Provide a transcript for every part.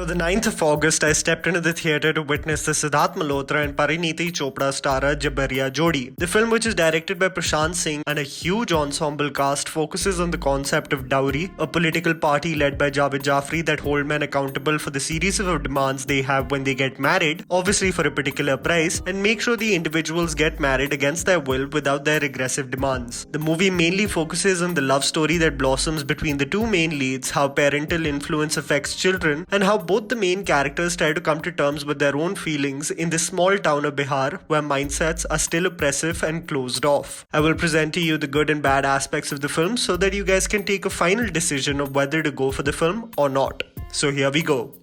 So the 9th of August, I stepped into the theatre to witness the Sidharth Malhotra and Parineeti Chopra starrer Jabariya Jodi. The film, which is directed by Prashant Singh and a huge ensemble cast, focuses on the concept of dowry, a political party led by Javed Jafri that hold men accountable for the series of demands they have when they get married, obviously for a particular price, and make sure the individuals get married against their will without their regressive demands. The movie mainly focuses on the love story that blossoms between the two main leads, how parental influence affects children, and how both the main characters try to come to terms with their own feelings in this small town of Bihar where mindsets are still oppressive and closed off. I will present to you the good and bad aspects of the film so that you guys can take a final decision of whether to go for the film or not. So here we go.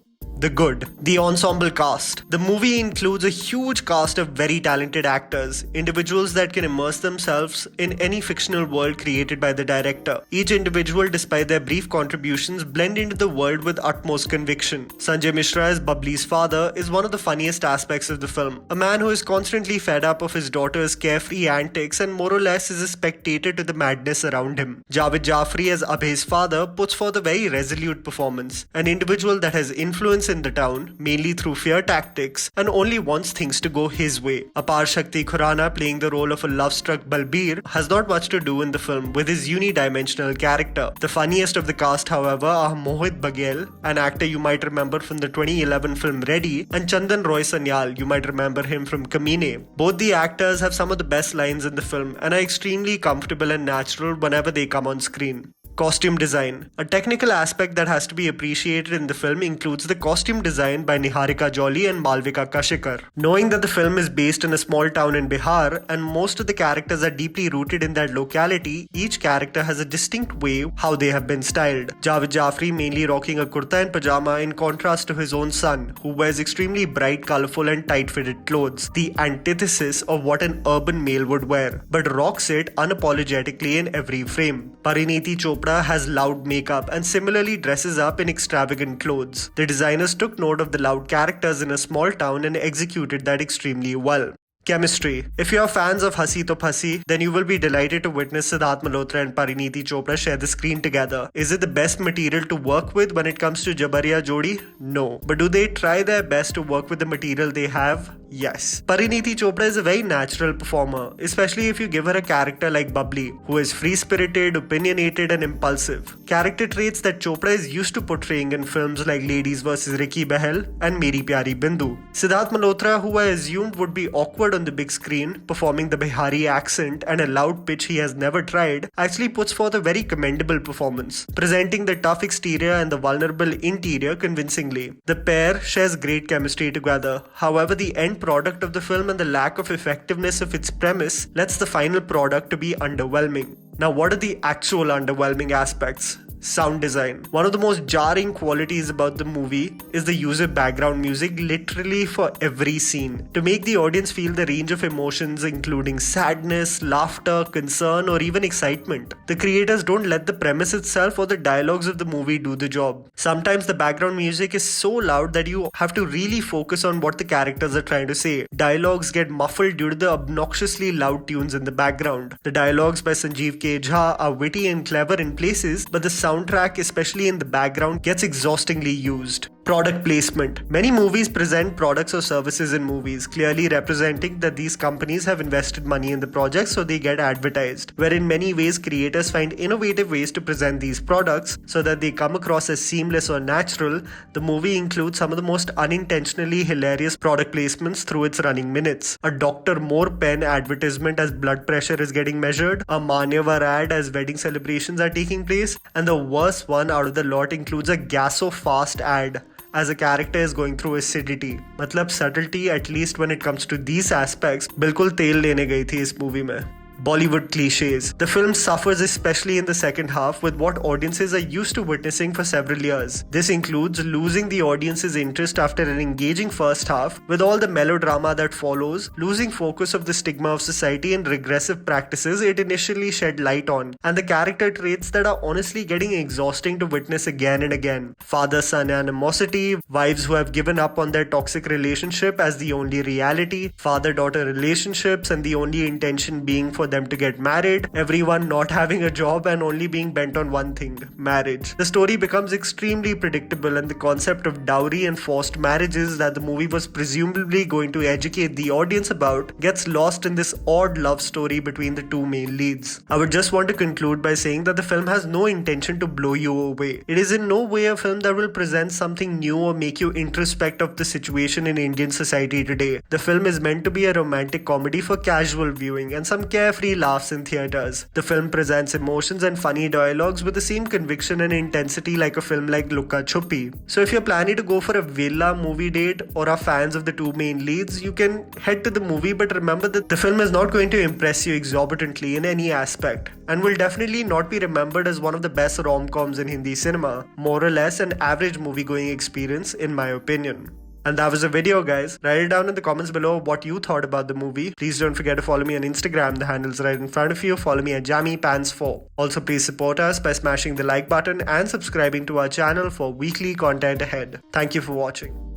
The good. The ensemble cast. The movie includes a huge cast of very talented actors, individuals that can immerse themselves in any fictional world created by the director. Each individual, despite their brief contributions, blend into the world with utmost conviction. Sanjay Mishra as Bubbly's father is one of the funniest aspects of the film. A man who is constantly fed up of his daughter's carefree antics and more or less is a spectator to the madness around him. Javed Jafri as Abhay's father puts forth a very resolute performance, an individual that has influence in the town, mainly through fear tactics, and only wants things to go his way. Apar Shakti Khurana, playing the role of a love-struck Balbir, has not much to do in the film with his unidimensional character. The funniest of the cast, however, are Mohit Baghel, an actor you might remember from the 2011 film Ready, and Chandan Roy Sanyal, you might remember him from Kamine. Both the actors have some of the best lines in the film and are extremely comfortable and natural whenever they come on screen. Costume design. A technical aspect that has to be appreciated in the film includes the costume design by Niharika Jolly and Malvika Kashikar. Knowing that the film is based in a small town in Bihar and most of the characters are deeply rooted in that locality, each character has a distinct way how they have been styled. Javed Jafri mainly rocking a kurta and pajama in contrast to his own son, who wears extremely bright, colorful and tight-fitted clothes, the antithesis of what an urban male would wear, but rocks it unapologetically in every frame. Parineeti Chopra has loud makeup and similarly dresses up in extravagant clothes. The designers took note of the loud characters in a small town and executed that extremely well. Chemistry. If you are fans of Hasi to Phasi, then you will be delighted to witness Sidharth Malhotra and Parineeti Chopra share the screen together. Is it the best material to work with when it comes to Jabariya Jodi? No. But do they try their best to work with the material they have? Yes. Parineeti Chopra is a very natural performer, especially if you give her a character like Bubbly, who is free-spirited, opinionated and impulsive. Character traits that Chopra is used to portraying in films like Ladies vs. Ricky Bahel and Meri Pyari Bindu. Sidharth Malhotra, who I assumed would be awkward on the big screen, performing the Bihari accent and a loud pitch he has never tried, actually puts forth a very commendable performance, presenting the tough exterior and the vulnerable interior convincingly. The pair shares great chemistry together. However, the end product of the film and the lack of effectiveness of its premise lets the final product to be underwhelming. Now, what are the actual underwhelming aspects? Sound design. One of the most jarring qualities about the movie is the use of background music literally for every scene to make the audience feel the range of emotions including sadness, laughter, concern or even excitement. The creators don't let the premise itself or the dialogues of the movie do the job. Sometimes the background music is so loud that you have to really focus on what the characters are trying to say. Dialogues get muffled due to the obnoxiously loud tunes in the background. The dialogues by Sanjeev K. Jha are witty and clever in places, but the soundtrack, especially in the background, gets exhaustingly used. Product placement. Many movies present products or services in movies, clearly representing that these companies have invested money in the project so they get advertised, where in many ways creators find innovative ways to present these products so that they come across as seamless or natural. The movie includes some of the most unintentionally hilarious product placements through its running minutes. A Dr. More pen advertisement as blood pressure is getting measured, a Manyavar ad as wedding celebrations are taking place, and the worst one out of the lot includes a Gasso Fast ad as a character is going through acidity. मतलब subtlety, at least when it comes to these aspects, बिल्कुल तेल लेने गई थी इस movie में. Bollywood cliches. The film suffers especially in the second half with what audiences are used to witnessing for several years. This includes losing the audience's interest after an engaging first half, with all the melodrama that follows, losing focus of the stigma of society and regressive practices it initially shed light on, and the character traits that are honestly getting exhausting to witness again and again. Father-son animosity, wives who have given up on their toxic relationship as the only reality, father-daughter relationships and the only intention being for them to get married, everyone not having a job and only being bent on one thing, marriage. The story becomes extremely predictable, and the concept of dowry and forced marriages that the movie was presumably going to educate the audience about gets lost in this odd love story between the two main leads. I would just want to conclude by saying that the film has no intention to blow you away. It is in no way a film that will present something new or make you introspect of the situation in Indian society today. The film is meant to be a romantic comedy for casual viewing and some carefree laughs in theaters. The film presents emotions and funny dialogues with the same conviction and intensity like a film like Lukka Chuppi. So if you're planning to go for a villa movie date or are fans of the two main leads, you can head to the movie, but remember that the film is not going to impress you exorbitantly in any aspect and will definitely not be remembered as one of the best rom-coms in Hindi cinema. More or less an average movie-going experience in my opinion. And that was the video, guys. Write it down in the comments below what you thought about the movie. Please don't forget to follow me on Instagram. The handle's right in front of you. Follow me at JammyPants4. Also, please support us by smashing the like button and subscribing to our channel for weekly content ahead. Thank you for watching.